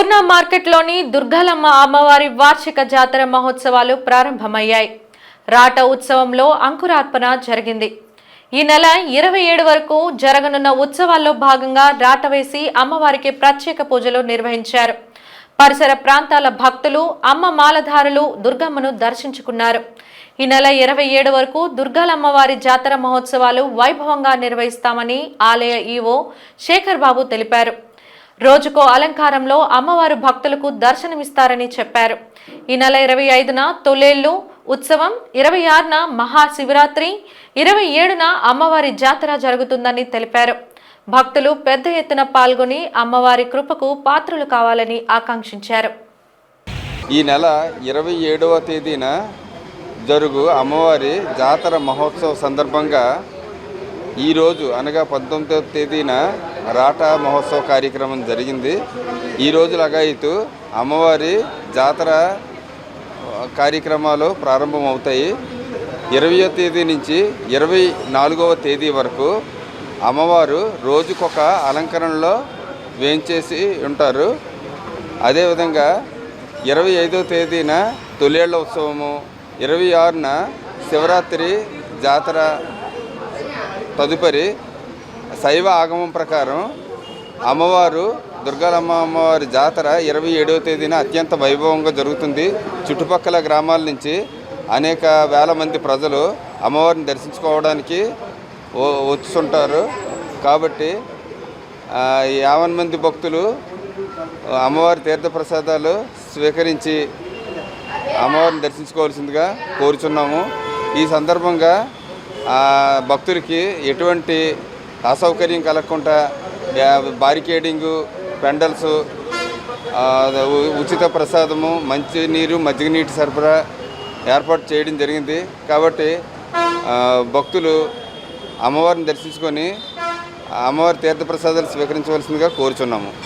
పూర్ణ మార్కెట్లోని దుర్గాలమ్మ అమ్మవారి వార్షిక జాతర మహోత్సవాలు ప్రారంభమయ్యాయి. రాట ఉత్సవంలో అంకురార్పణ జరిగింది. ఈ నెల 27 వరకు జరగనున్న ఉత్సవాల్లో భాగంగా రాట వేసి అమ్మవారికి ప్రత్యేక పూజలు నిర్వహించారు. పరిసర ప్రాంతాల భక్తులు, అమ్మ మాలధారులు దుర్గమ్మను దర్శించుకున్నారు. ఈ నెల 27 వరకు దుర్గాలమ్మవారి జాతర మహోత్సవాలు వైభవంగా నిర్వహిస్తామని ఆలయ ఈవో శేఖర్ బాబు తెలిపారు. రోజుకో అలంకారంలో అమ్మవారు భక్తులకు దర్శనమిస్తారని చెప్పారు. ఈ నెల 25న తొలేళ్లు ఉత్సవం, 26న మహాశివరాత్రి, 27న అమ్మవారి జాతర జరుగుతుందని తెలిపారు. భక్తులు పెద్ద ఎత్తున పాల్గొని అమ్మవారి కృపకు పాత్రులు కావాలని ఆకాంక్షించారు. ఈ నెల 27వ తేదీన జరుగు అమ్మవారి జాతర మహోత్సవ సందర్భంగా ఈరోజు అనగా 19వ తేదీన రాటా మహోత్సవ కార్యక్రమం జరిగింది. ఈరోజు లగాయితూ అమ్మవారి జాతర కార్యక్రమాలు ప్రారంభమవుతాయి. 20వ తేదీ నుంచి 24వ తేదీ వరకు అమ్మవారు రోజుకొక అలంకరణలో వేంచేసి ఉంటారు. అదేవిధంగా 25వ తేదీన తొలేళ్ల ఉత్సవము, 26న శివరాత్రి జాతర. తదుపరి శైవ ఆగమం ప్రకారం అమ్మవారు దుర్గాలమ్మ అమ్మవారి జాతర 27వ తేదీన అత్యంత వైభవంగా జరుగుతుంది. చుట్టుపక్కల గ్రామాల నుంచి అనేక వేల మంది ప్రజలు అమ్మవారిని దర్శించుకోవడానికి వచ్చుంటారు. కాబట్టి 50 మంది భక్తులు అమ్మవారి తీర్థప్రసాదాలు స్వీకరించి అమ్మవారిని దర్శించుకోవాల్సిందిగా కోరుచున్నాము. ఈ సందర్భంగా భక్తులకి ఎటువంటి అసౌకర్యం కలగకుండా బారికేడింగు, పెండల్స్, ఉచిత ప్రసాదము, మంచినీరు, మజ్జిగ నీటి సరఫరా ఏర్పాటు చేయడం జరిగింది. కాబట్టి భక్తులు అమ్మవారిని దర్శించుకొని అమ్మవారి తీర్థప్రసాదాలు స్వీకరించవలసిందిగా కోరుచున్నాము.